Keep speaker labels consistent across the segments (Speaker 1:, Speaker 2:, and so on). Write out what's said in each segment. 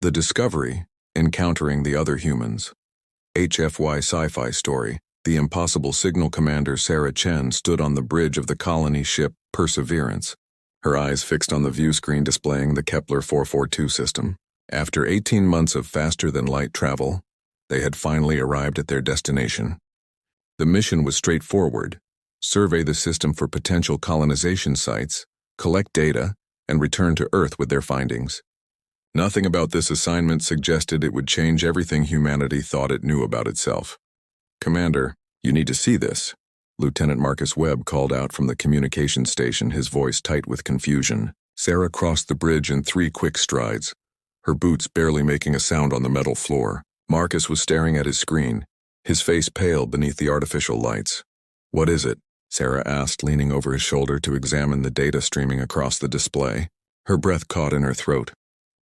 Speaker 1: The Discovery, Encountering the Other Humans. HFY Sci-Fi Story. The impossible signal commander Sarah Chen stood on the bridge of the colony ship Perseverance, her eyes fixed on the view screen displaying the Kepler 442 system. After 18 months of faster-than-light travel, they had finally arrived at their destination. The mission was straightforward: survey the system for potential colonization sites, collect data, and return to Earth with their findings. Nothing about this assignment suggested it would change everything humanity thought it knew about itself. "Commander, you need to see this," Lieutenant Marcus Webb called out from the communication station, his voice tight with confusion. Sarah crossed the bridge in 3 quick strides, her boots barely making a sound on the metal floor. Marcus was staring at his screen, his face pale beneath the artificial lights. "What is it?" Sarah asked, leaning over his shoulder to examine the data streaming across the display. Her breath caught in her throat.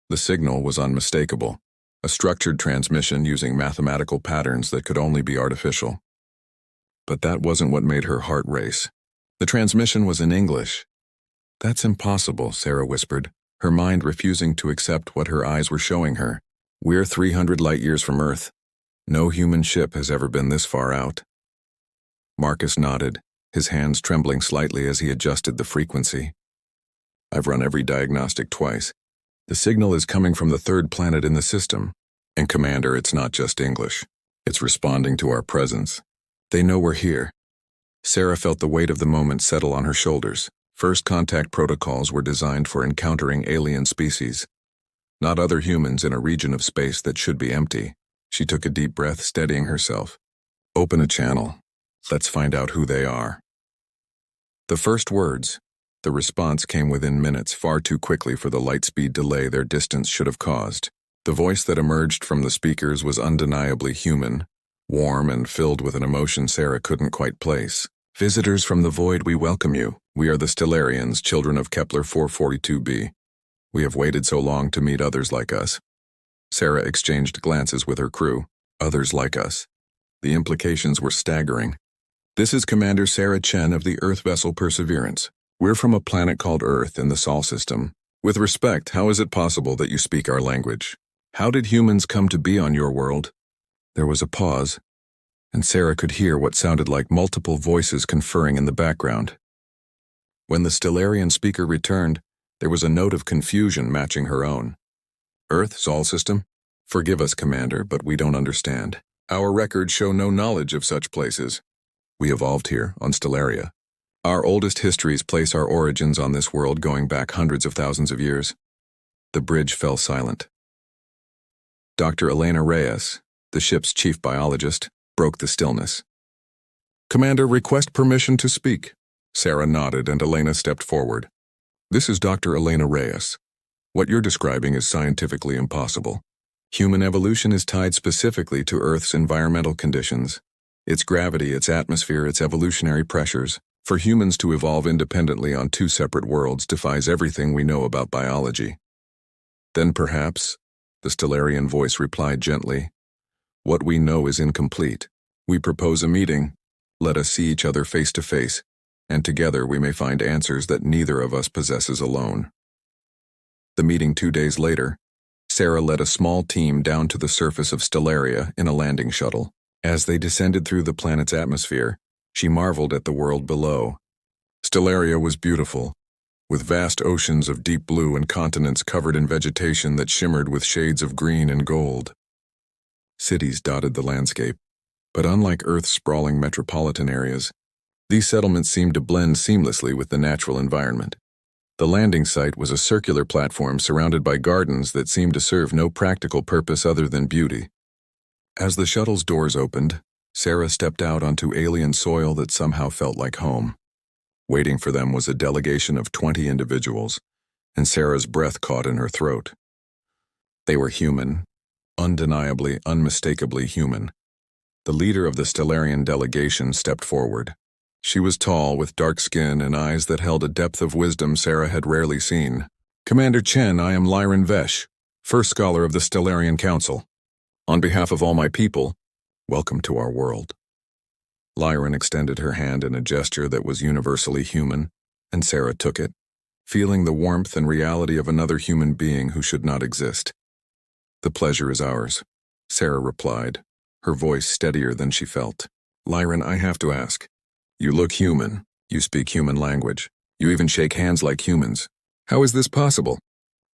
Speaker 1: The signal was unmistakable, a structured transmission using mathematical patterns that could only be artificial. But that wasn't what made her heart race. The transmission was in English. "That's impossible," Sarah whispered, her mind refusing to accept what her eyes were showing her. "We're 300 light-years from Earth. No human ship has ever been this far out." Marcus nodded, his hands trembling slightly as he adjusted the frequency. "I've run every diagnostic twice. The signal is coming from the 3rd planet in the system. And Commander, it's not just English. It's responding to our presence. They know we're here." Sarah felt the weight of the moment settle on her shoulders. First contact protocols were designed for encountering alien species, not other humans in a region of space that should be empty. She took a deep breath, steadying herself. "Open a channel. Let's find out who they are." The first words. The response came within minutes, far too quickly for the light-speed delay their distance should have caused. The voice that emerged from the speakers was undeniably human, warm and filled with an emotion Sarah couldn't quite place. "Visitors from the void, we welcome you. We are the Stellarians, children of Kepler 442b. We have waited so long to meet others like us." Sarah exchanged glances with her crew. Others like us. The implications were staggering. "This is Commander Sarah Chen of the Earth vessel Perseverance. We're from a planet called Earth in the Sol system. With respect, how is it possible that you speak our language? How did humans come to be on your world?" There was a pause, and Sarah could hear what sounded like multiple voices conferring in the background. When the Stellarian speaker returned, there was a note of confusion matching her own. "Earth, Sol system? Forgive us, Commander, but we don't understand. Our records show no knowledge of such places. We evolved here, on Stellaria. Our oldest histories place our origins on this world going back hundreds of thousands of years." The bridge fell silent. Dr. Elena Reyes, the ship's chief biologist, broke the stillness. "Commander, request permission to speak." Sarah nodded and Elena stepped forward. "This is Dr. Elena Reyes. What you're describing is scientifically impossible. Human evolution is tied specifically to Earth's environmental conditions. Its gravity, its atmosphere, its evolutionary pressures. For humans to evolve independently on 2 separate worlds defies everything we know about biology." "Then perhaps," the Stellarian voice replied gently, "what we know is incomplete. We propose a meeting. Let us see each other face to face, and together we may find answers that neither of us possesses alone." The meeting 2 days later, Sarah led a small team down to the surface of Stellaria in a landing shuttle. As they descended through the planet's atmosphere, she marveled at the world below. Stellaria was beautiful, with vast oceans of deep blue and continents covered in vegetation that shimmered with shades of green and gold. Cities dotted the landscape, but unlike Earth's sprawling metropolitan areas, these settlements seemed to blend seamlessly with the natural environment. The landing site was a circular platform surrounded by gardens that seemed to serve no practical purpose other than beauty. As the shuttle's doors opened, Sarah stepped out onto alien soil that somehow felt like home. Waiting for them was a delegation of 20 individuals, and Sarah's breath caught in her throat. They were human, undeniably, unmistakably human. The leader of the Stellarian delegation stepped forward. She was tall, with dark skin and eyes that held a depth of wisdom Sarah had rarely seen. "Commander Chen, I am Lyran Vesh, first scholar of the Stellarian Council. On behalf of all my people, welcome to our world." Lyran extended her hand in a gesture that was universally human, and Sarah took it, feeling the warmth and reality of another human being who should not exist. The pleasure is ours, Sarah replied, her voice steadier than she felt. Lyran, I have to ask. You look human. You speak human language. You even shake hands like humans. How is this possible?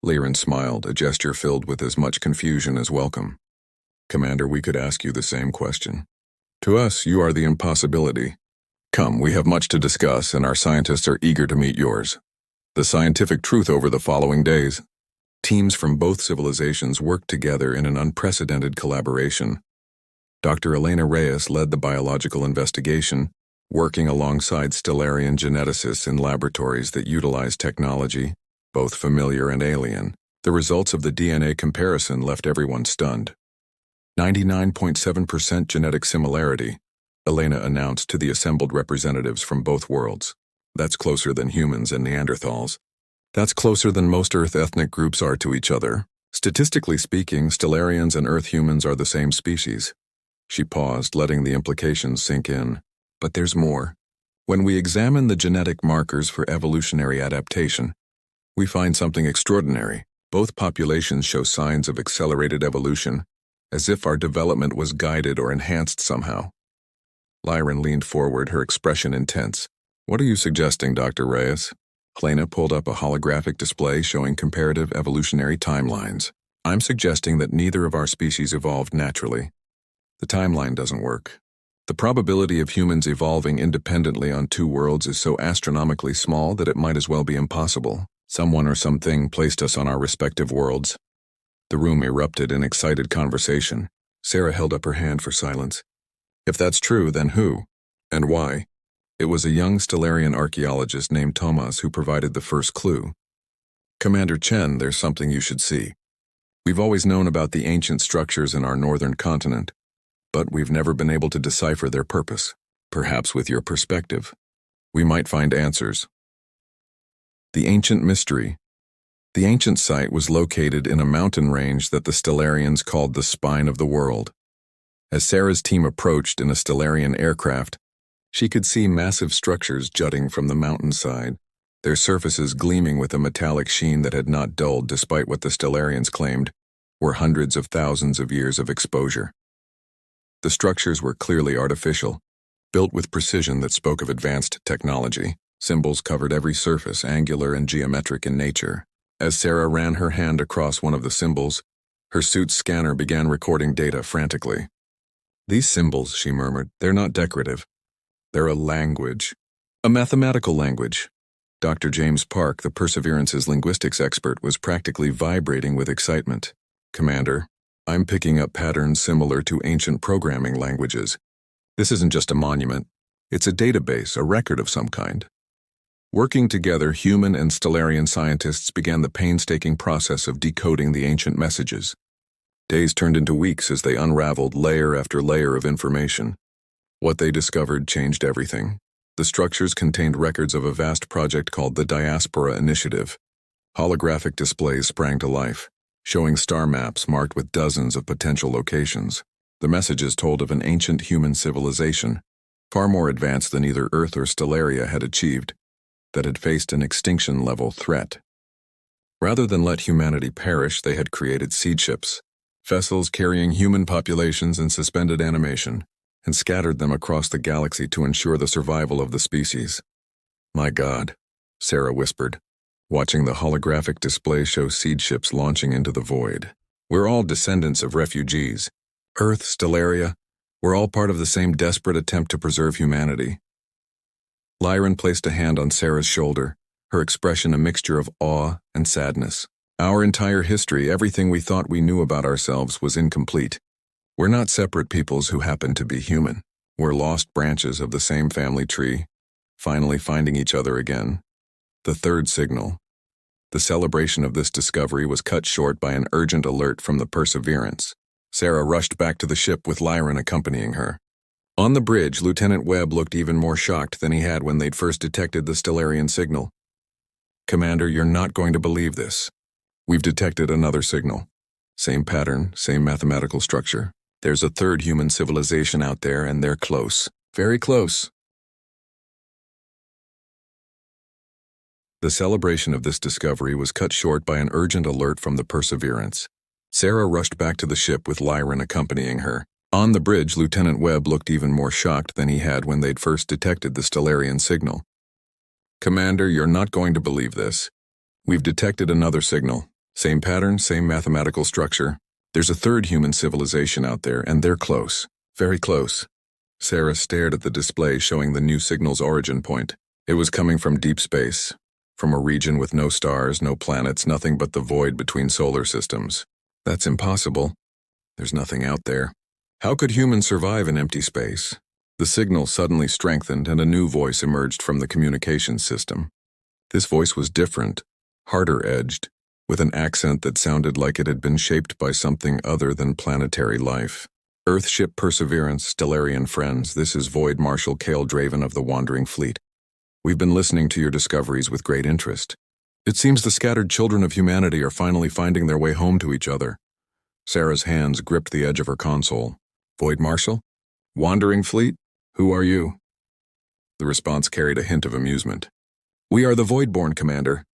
Speaker 1: Lyran smiled, a gesture filled with as much confusion as welcome. Commander, we could ask you the same question. To us, you are the impossibility. Come, we have much to discuss, and our scientists are eager to meet yours. The scientific truth over the following days. Teams from both civilizations worked together in an unprecedented collaboration. Dr. Elena Reyes led the biological investigation, working alongside Stellarian geneticists in laboratories that utilize technology, both familiar and alien. The results of the DNA comparison left everyone stunned. 99.7% genetic similarity, Elena announced to the assembled representatives from both worlds. That's closer than humans and Neanderthals. That's closer than most Earth ethnic groups are to each other. Statistically speaking, Stellarians and Earth humans are the same species. She paused, letting the implications sink in. But there's more. When we examine the genetic markers for evolutionary adaptation, we find something extraordinary. Both populations show signs of accelerated evolution, as if our development was guided or enhanced somehow. Lyran leaned forward, her expression intense. What are you suggesting, Dr. Reyes? Helena pulled up a holographic display showing comparative evolutionary timelines. I'm suggesting that neither of our species evolved naturally. The timeline doesn't work. The probability of humans evolving independently on two worlds is so astronomically small that it might as well be impossible. Someone or something placed us on our respective worlds. The room erupted in excited conversation. Sarah held up her hand for silence. If that's true, then who? And why? It was a young Stellarian archaeologist named Thomas who provided the first clue. Commander Chen, there's something you should see. We've always known about the ancient structures in our northern continent, but we've never been able to decipher their purpose. Perhaps with your perspective, we might find answers. The ancient mystery. The ancient site was located in a mountain range that the Stellarians called the spine of the world. As Sarah's team approached in a Stellarian aircraft, she could see massive structures jutting from the mountainside, their surfaces gleaming with a metallic sheen that had not dulled despite what the Stellarians claimed were hundreds of thousands of years of exposure. The structures were clearly artificial, built with precision that spoke of advanced technology. Symbols covered every surface, angular and geometric in nature. As Sarah ran her hand across one of the symbols, her suit's scanner began recording data frantically. These symbols, she murmured, they're not decorative. They're a language. A mathematical language. Dr. James Park, the Perseverance's linguistics expert, was practically vibrating with excitement. Commander, I'm picking up patterns similar to ancient programming languages. This isn't just a monument. It's a database, a record of some kind. Working together, human and Stellarian scientists began the painstaking process of decoding the ancient messages. Days turned into weeks as they unraveled layer after layer of information. What they discovered changed everything. The structures contained records of a vast project called the Diaspora Initiative. Holographic displays sprang to life, showing star maps marked with dozens of potential locations. The messages told of an ancient human civilization, far more advanced than either Earth or Stellaria had achieved, that had faced an extinction-level threat. Rather than let humanity perish, they had created seed ships, vessels carrying human populations in suspended animation, and scattered them across the galaxy to ensure the survival of the species. My God, Sarah whispered, watching the holographic display show seed ships launching into the void. We're all descendants of refugees. Earth, Stellaria, we're all part of the same desperate attempt to preserve humanity. Lyran placed a hand on Sarah's shoulder, her expression a mixture of awe and sadness. Our entire history, everything we thought we knew about ourselves, was incomplete. We're not separate peoples who happen to be human. We're lost branches of the same family tree, finally finding each other again. The third signal. The celebration of this discovery was cut short by an urgent alert from the Perseverance. Sarah rushed back to the ship with Lyran accompanying her. On the bridge, Lieutenant Webb looked even more shocked than he had when they'd first detected the Stellarian signal. Commander, you're not going to believe this. We've detected another signal. Same pattern, same mathematical structure. There's a third human civilization out there, and they're close. Very close. The celebration of this discovery was cut short by an urgent alert from the Perseverance. Sarah rushed back to the ship with Lyran accompanying her. On the bridge, Lieutenant Webb looked even more shocked than he had when they'd first detected the Stellarian signal. "Commander, you're not going to believe this. We've detected another signal. Same pattern, same mathematical structure. There's a third human civilization out there, and they're close. Very close." Sarah stared at the display showing the new signal's origin point. It was coming from deep space, from a region with no stars, no planets, nothing but the void between solar systems. "That's impossible. There's nothing out there. How could humans survive in empty space?" The signal suddenly strengthened and a new voice emerged from the communications system. This voice was different, harder-edged, with an accent that sounded like it had been shaped by something other than planetary life. "Earthship Perseverance, Stellarian friends, this is Void Marshal Cale Draven of the Wandering Fleet. We've been listening to your discoveries with great interest. It seems the scattered children of humanity are finally finding their way home to each other." Sarah's hands gripped the edge of her console. "Void Marshal? Wandering Fleet? Who are you?" The response carried a hint of amusement. "We are the Voidborn, Commander.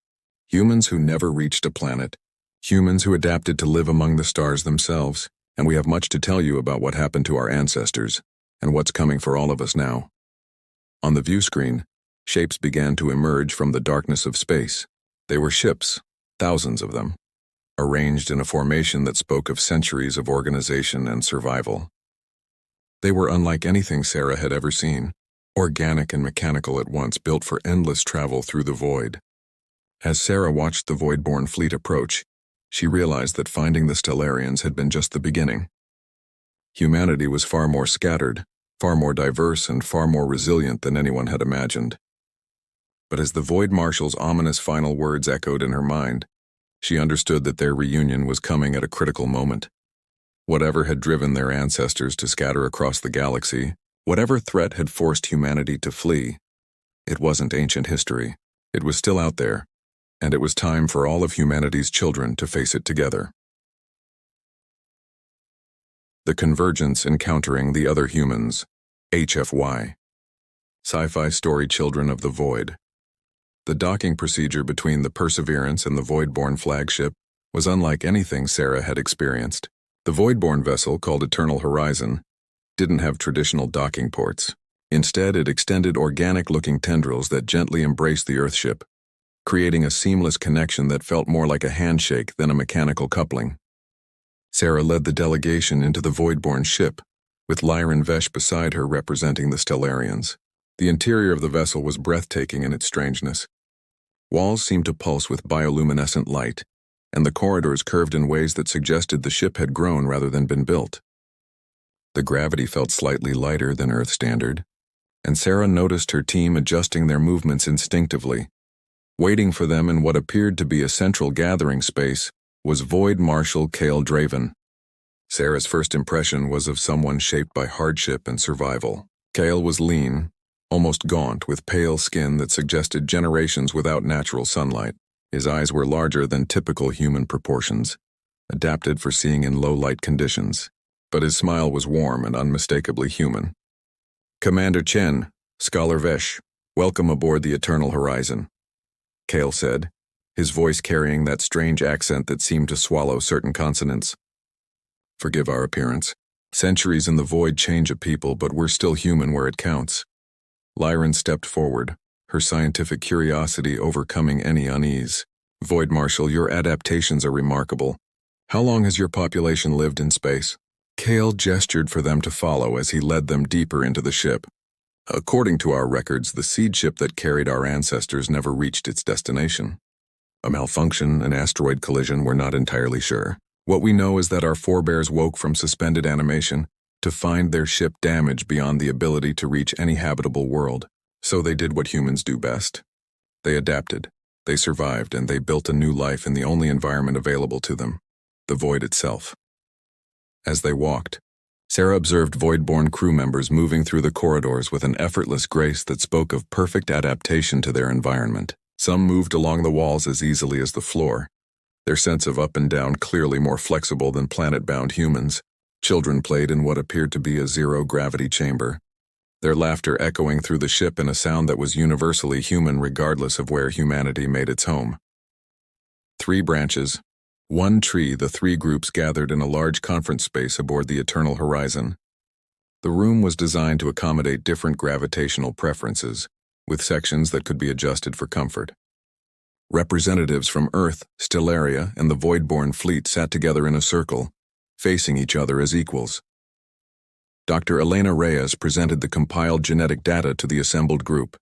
Speaker 1: Humans who never reached a planet. Humans who adapted to live among the stars themselves. And we have much to tell you about what happened to our ancestors, and what's coming for all of us now." On the view screen, shapes began to emerge from the darkness of space. They were ships, thousands of them, arranged in a formation that spoke of centuries of organization and survival. They were unlike anything Sarah had ever seen, organic and mechanical at once, built for endless travel through the void. As Sarah watched the Voidborn fleet approach, she realized that finding the Stellarians had been just the beginning. Humanity was far more scattered, far more diverse, and far more resilient than anyone had imagined. But as the Void Marshal's ominous final words echoed in her mind, she understood that their reunion was coming at a critical moment. Whatever had driven their ancestors to scatter across the galaxy, whatever threat had forced humanity to flee, it wasn't ancient history. It was still out there, and it was time for all of humanity's children to face it together. The Convergence Encountering the Other Humans, HFY. Sci-Fi Story Children of the Void. The docking procedure between the Perseverance and the Voidborn flagship was unlike anything Sarah had experienced. The Voidborn vessel, called Eternal Horizon, didn't have traditional docking ports. Instead, it extended organic-looking tendrils that gently embraced the Earthship, creating a seamless connection that felt more like a handshake than a mechanical coupling. Sarah led the delegation into the Voidborn ship, with Lyran Vesh beside her representing the Stellarians. The interior of the vessel was breathtaking in its strangeness. Walls seemed to pulse with bioluminescent light, and the corridors curved in ways that suggested the ship had grown rather than been built. The gravity felt slightly lighter than Earth standard, and Sarah noticed her team adjusting their movements instinctively. Waiting for them in what appeared to be a central gathering space was Void Marshal Cale Draven. Sarah's first impression was of someone shaped by hardship and survival. Cale was lean, almost gaunt, with pale skin that suggested generations without natural sunlight. His eyes were larger than typical human proportions, adapted for seeing in low-light conditions, but his smile was warm and unmistakably human. "Commander Chen, Scholar Vesh, welcome aboard the Eternal Horizon," Cale said, his voice carrying that strange accent that seemed to swallow certain consonants. "Forgive our appearance. Centuries in the void change a people, but we're still human where it counts." Lyran stepped forward, her scientific curiosity overcoming any unease. "Void Marshal, your adaptations are remarkable. How long has your population lived in space?" Cale gestured for them to follow as he led them deeper into the ship. "According to our records, the seed ship that carried our ancestors never reached its destination. A malfunction, an asteroid collision, we're not entirely sure. What we know is that our forebears woke from suspended animation to find their ship damaged beyond the ability to reach any habitable world. So they did what humans do best. They adapted, they survived, and they built a new life in the only environment available to them, the void itself." As they walked, Sarah observed Voidborn crew members moving through the corridors with an effortless grace that spoke of perfect adaptation to their environment. Some moved along the walls as easily as the floor, their sense of up and down clearly more flexible than planet-bound humans. Children played in what appeared to be a zero-gravity chamber, their laughter echoing through the ship in a sound that was universally human regardless of where humanity made its home. 3 branches, One tree, the three groups gathered in a large conference space aboard the Eternal Horizon. The room was designed to accommodate different gravitational preferences, with sections that could be adjusted for comfort. Representatives from Earth, Stellaria, and the Voidborn fleet sat together in a circle, facing each other as equals. Dr. Elena Reyes presented the compiled genetic data to the assembled group.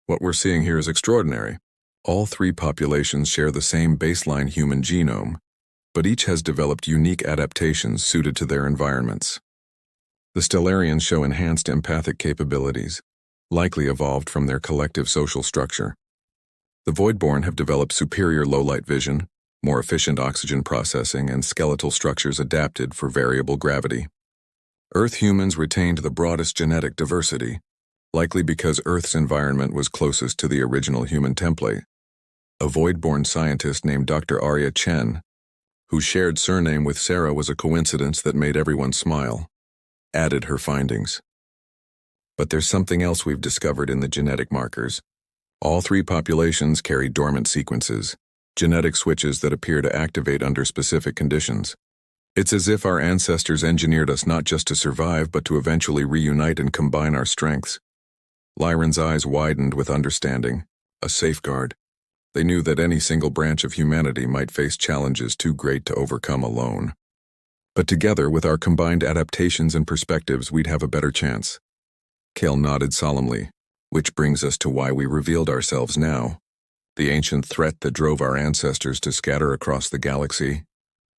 Speaker 1: What we're seeing here is extraordinary. All three populations share the same baseline human genome, but each has developed unique adaptations suited to their environments. The Stellarians show enhanced empathic capabilities, likely evolved from their collective social structure. The Voidborn have developed superior low-light vision, more efficient oxygen processing, and skeletal structures adapted for variable gravity. Earth humans retained the broadest genetic diversity, likely because Earth's environment was closest to the original human template. A Voidborn scientist named Dr. Arya Chen, whose shared surname with Sarah was a coincidence that made everyone smile, added her findings. But there's something else we've discovered in the genetic markers. All three populations carry dormant sequences, genetic switches that appear to activate under specific conditions. It's as if our ancestors engineered us not just to survive, but to eventually reunite and combine our strengths. Lyron's eyes widened with understanding, a safeguard. They knew that any single branch of humanity might face challenges too great to overcome alone. But together, with our combined adaptations and perspectives, we'd have a better chance. Kale nodded solemnly, which brings us to why we revealed ourselves now. The ancient threat that drove our ancestors to scatter across the galaxy.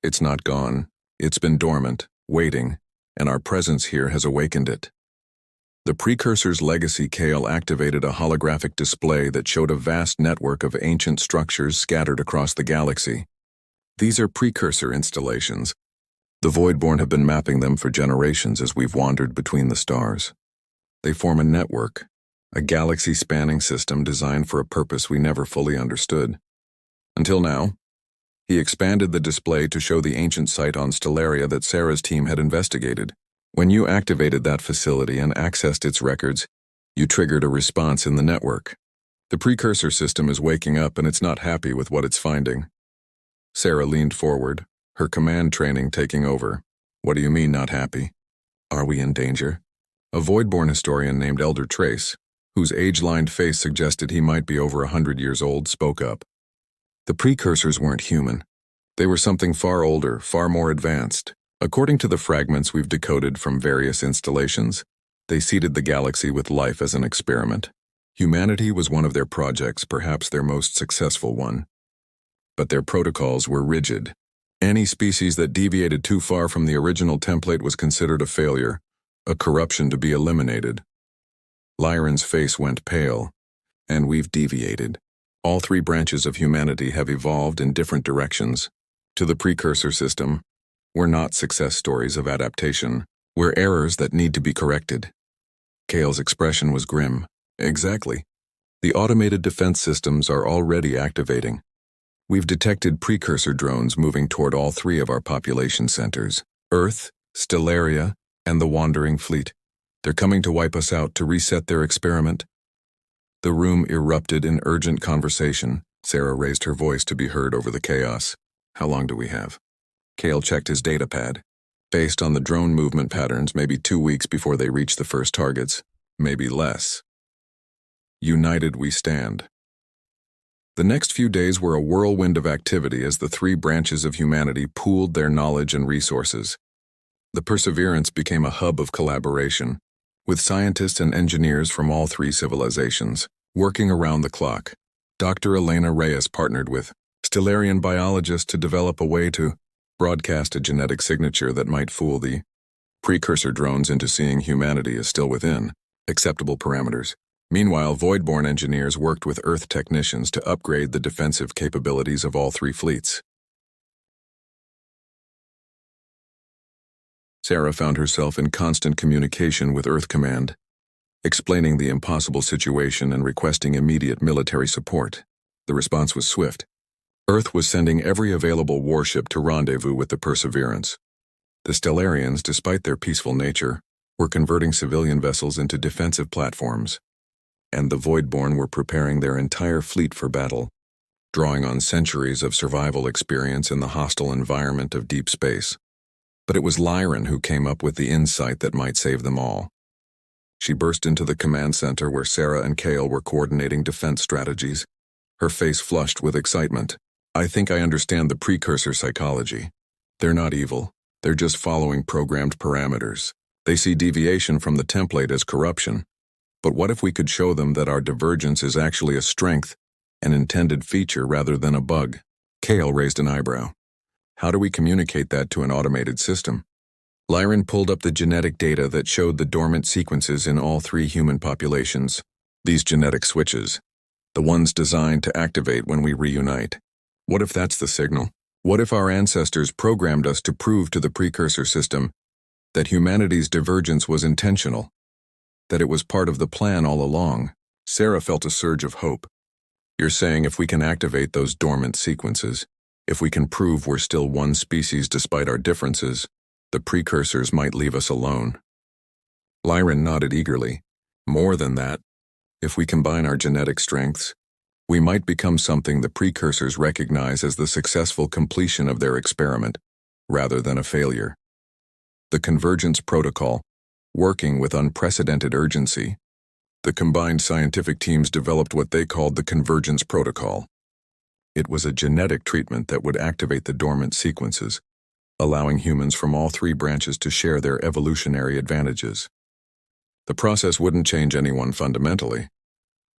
Speaker 1: It's not gone. It's been dormant, waiting, and our presence here has awakened it. The precursor's legacy Kale activated a holographic display that showed a vast network of ancient structures scattered across the galaxy. These are precursor installations. The Voidborn have been mapping them for generations as we've wandered between the stars. They form a network, a galaxy-spanning system designed for a purpose we never fully understood. Until now, he expanded the display to show the ancient site on Stellaria that Sarah's team had investigated. When you activated that facility and accessed its records, you triggered a response in the network. The precursor system is waking up and it's not happy with what it's finding. Sarah leaned forward, her command training taking over. What do you mean, not happy? Are we in danger? A Voidborn historian named Elder Trace, whose age-lined face suggested he might be over 100 years old, spoke up. The precursors weren't human. They were something far older, far more advanced. According to the fragments we've decoded from various installations, they seeded the galaxy with life as an experiment. Humanity was one of their projects, perhaps their most successful one. But their protocols were rigid. Any species that deviated too far from the original template was considered a failure, a corruption to be eliminated. Lyron's face went pale, and we've deviated. All three branches of humanity have evolved in different directions. To the precursor system, we're not success stories of adaptation. We're errors that need to be corrected. Kale's expression was grim. Exactly. The automated defense systems are already activating. We've detected precursor drones moving toward all three of our population centers, Earth, Stellaria, and the Wandering Fleet. They're coming to wipe us out, to reset their experiment. The room erupted in urgent conversation. Sarah raised her voice to be heard over the chaos. How long do we have? Kale checked his datapad. Based on the drone movement patterns, maybe 2 weeks before they reach the first targets. Maybe less. United we stand. The next few days were a whirlwind of activity as the three branches of humanity pooled their knowledge and resources. The Perseverance became a hub of collaboration, with scientists and engineers from all three civilizations, working around the clock. Dr. Elena Reyes partnered with Stellarian biologists to develop a way to broadcast a genetic signature that might fool the precursor drones into seeing humanity as still within acceptable parameters. Meanwhile, Voidborn engineers worked with Earth technicians to upgrade the defensive capabilities of all three fleets. Sarah found herself in constant communication with Earth Command, explaining the impossible situation and requesting immediate military support. The response was swift. Earth was sending every available warship to rendezvous with the Perseverance. The Stellarians, despite their peaceful nature, were converting civilian vessels into defensive platforms, and the Voidborn were preparing their entire fleet for battle. drawing on centuries of survival experience in the hostile environment of deep space. But it was Lyran who came up with the insight that might save them all. She burst into the command center where Sarah and Kale were coordinating defense strategies, her face flushed with excitement. "I think I understand the precursor psychology. They're not evil. They're just following programmed parameters. They see deviation from the template as corruption. But what if we could show them that our divergence is actually a strength, an intended feature rather than a bug?" Kale raised an eyebrow. "How do we communicate that to an automated system?" Lyran pulled up the genetic data that showed the dormant sequences in all 3 human populations. These genetic switches, the ones designed to activate when we reunite. What if that's the signal? What if our ancestors programmed us to prove to the precursor system that humanity's divergence was intentional, that it was part of the plan all along? Sarah felt a surge of hope. "You're saying if we can activate those dormant sequences, if we can prove we're still one species despite our differences, the precursors might leave us alone?" Lyran nodded eagerly. "More than that, if we combine our genetic strengths, we might become something the precursors recognize as the successful completion of their experiment, rather than a failure. The convergence protocol, working with unprecedented urgency, the combined scientific teams developed what they called the convergence protocol. It was a genetic treatment that would activate the dormant sequences, allowing humans from all 3 branches to share their evolutionary advantages. The process wouldn't change anyone fundamentally,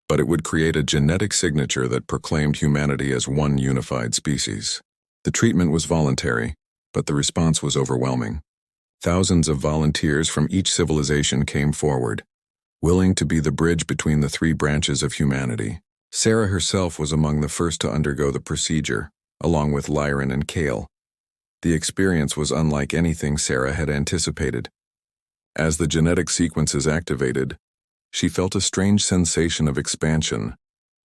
Speaker 1: but it would create a genetic signature that proclaimed humanity as one unified species. The treatment was voluntary, but the response was overwhelming. Thousands of volunteers from each civilization came forward, willing to be the bridge between the 3 branches of humanity. Sarah herself was among the first to undergo the procedure, along with Lyran and Kale. The experience was unlike anything Sarah had anticipated. As the genetic sequences activated, she felt a strange sensation of expansion,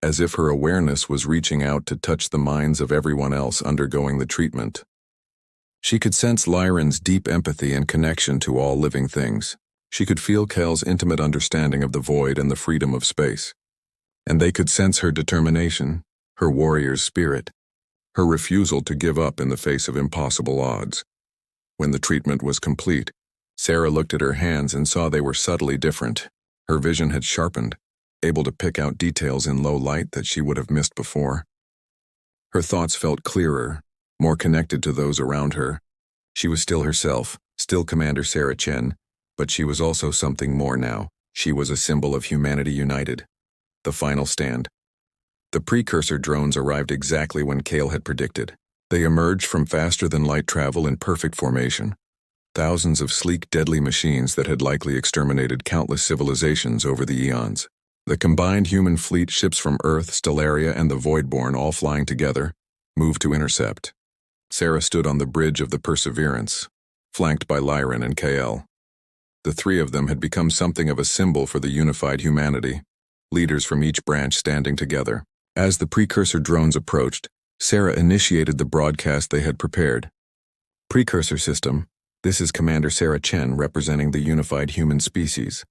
Speaker 1: as if her awareness was reaching out to touch the minds of everyone else undergoing the treatment. She could sense Lyran's deep empathy and connection to all living things. She could feel Kale's intimate understanding of the void and the freedom of space. And they could sense her determination, her warrior's spirit, her refusal to give up in the face of impossible odds. When the treatment was complete, Sarah looked at her hands and saw they were subtly different. Her vision had sharpened, able to pick out details in low light that she would have missed before. Her thoughts felt clearer, more connected to those around her. She was still herself, still Commander Sarah Chen, but she was also something more now. She was a symbol of humanity united. The final stand. The precursor drones arrived exactly when Kale had predicted. They emerged from faster-than-light travel in perfect formation. Thousands of sleek, deadly machines that had likely exterminated countless civilizations over the eons. The combined human fleet, ships from Earth, Stellaria, and the Voidborn all flying together, moved to intercept. Sarah stood on the bridge of the Perseverance, flanked by Lyran and Kale. The 3 of them had become something of a symbol for the unified humanity, leaders from each branch standing together. As the precursor drones approached, Sarah initiated the broadcast they had prepared. "Precursor system, this is Commander Sarah Chen representing the unified human species.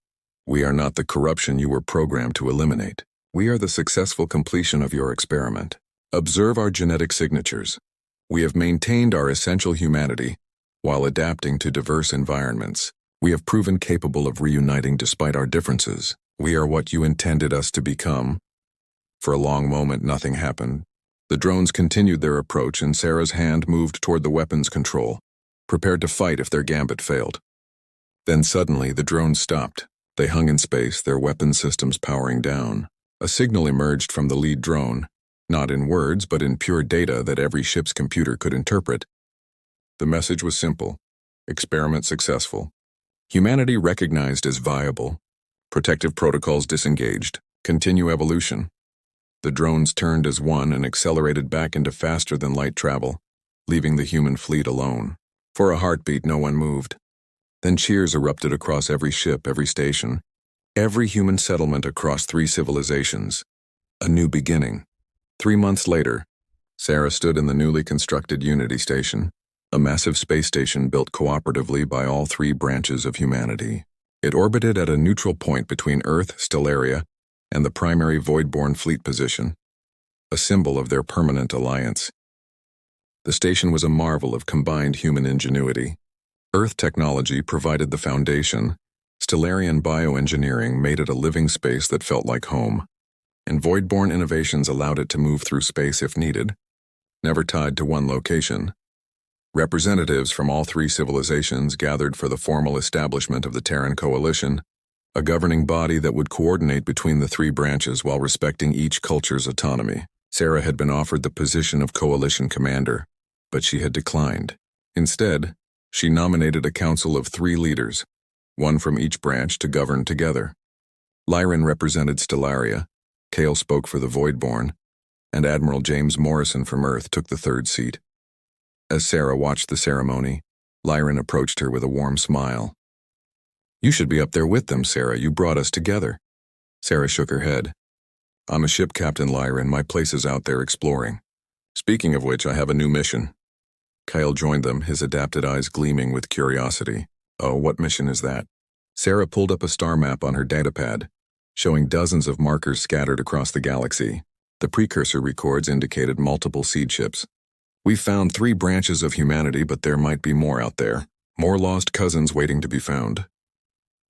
Speaker 1: We are not the corruption you were programmed to eliminate. We are the successful completion of your experiment. Observe our genetic signatures. We have maintained our essential humanity while adapting to diverse environments. We have proven capable of reuniting despite our differences. We are what you intended us to become." For a long moment, nothing happened. The drones continued their approach, and Sarah's hand moved toward the weapons control, prepared to fight if their gambit failed. Then suddenly, the drones stopped. They hung in space, their weapon systems powering down. A signal emerged from the lead drone, not in words but in pure data that every ship's computer could interpret. The message was simple: experiment successful. Humanity recognized as viable. Protective protocols disengaged. Continue evolution. The drones turned as one and accelerated back into faster-than-light travel, leaving the human fleet alone. For a heartbeat, no one moved. Then cheers erupted across every ship, every station, every human settlement across 3 civilizations. A new beginning. 3 months later, Sarah stood in the newly constructed Unity Station, a massive space station built cooperatively by all 3 branches of humanity. It orbited at a neutral point between Earth, Stellaria, and the primary Voidborn fleet position. a symbol of their permanent alliance. The station was a marvel of combined human ingenuity. Earth technology provided the foundation. Stellarian bioengineering made it a living space that felt like home. And void-born innovations allowed it to move through space if needed, never tied to one location. Representatives from all three civilizations gathered for the formal establishment of the Terran Coalition, a governing body that would coordinate between the three branches while respecting each culture's autonomy. Sarah had been offered the position of coalition commander, but she had declined. Instead, she nominated a council of 3 leaders, one from each branch to govern together. Lyran represented Stellaria, Kale spoke for the Voidborn, and Admiral James Morrison from Earth took the 3rd seat. As Sarah watched the ceremony, Lyran approached her with a warm smile. "You should be up there with them, Sarah. You brought us together." Sarah shook her head. "I'm a ship captain, Lyran. My place is out there exploring. Speaking of which, I have a new mission." Kyle joined them, his adapted eyes gleaming with curiosity. "Oh, what mission is that?" Sarah pulled up a star map on her datapad, showing dozens of markers scattered across the galaxy. The precursor records indicated multiple seed ships. "We've found 3 branches of humanity, but there might be more out there. More lost cousins waiting to be found."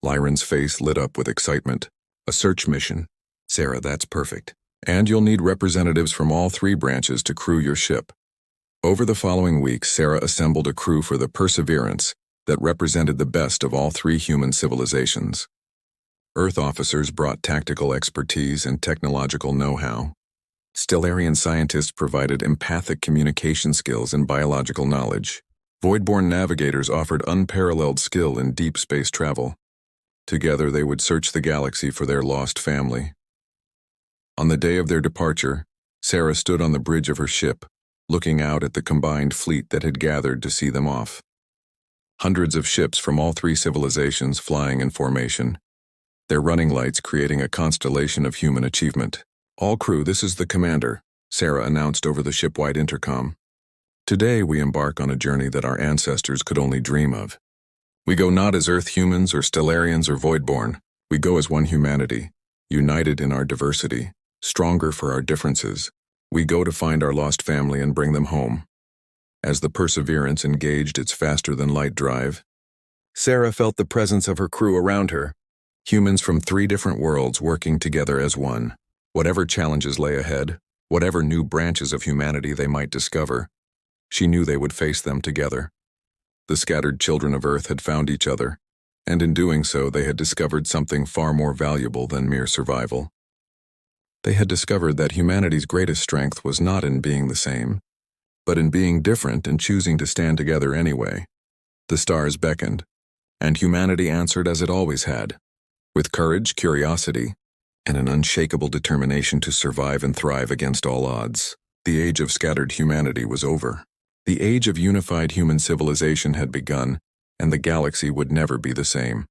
Speaker 1: Lyran's face lit up with excitement. "A search mission. Sarah, that's perfect. And you'll need representatives from all 3 branches to crew your ship." Over the following weeks, Sarah assembled a crew for the Perseverance that represented the best of all 3 human civilizations. Earth officers brought tactical expertise and technological know-how. Stellarian scientists provided empathic communication skills and biological knowledge. Voidborn navigators offered unparalleled skill in deep space travel. Together they would search the galaxy for their lost family. On the day of their departure, Sarah stood on the bridge of her ship, looking out at the combined fleet that had gathered to see them off. Hundreds of ships from all 3 civilizations flying in formation, their running lights creating a constellation of human achievement. "All crew, this is the commander," Sarah announced over the ship-wide intercom. "Today we embark on a journey that our ancestors could only dream of. We go not as Earth humans or Stellarians or Voidborn. We go as one humanity, united in our diversity, stronger for our differences. We go to find our lost family and bring them home." As the Perseverance engaged its faster-than-light drive, Sarah felt the presence of her crew around her, humans from 3 different worlds working together as one. Whatever challenges lay ahead, whatever new branches of humanity they might discover, she knew they would face them together. The scattered children of Earth had found each other, and in doing so they had discovered something far more valuable than mere survival. They had discovered that humanity's greatest strength was not in being the same, but in being different and choosing to stand together anyway. The stars beckoned, and humanity answered as it always had, with courage, curiosity, and an unshakable determination to survive and thrive against all odds. The age of scattered humanity was over. The age of unified human civilization had begun, and the galaxy would never be the same.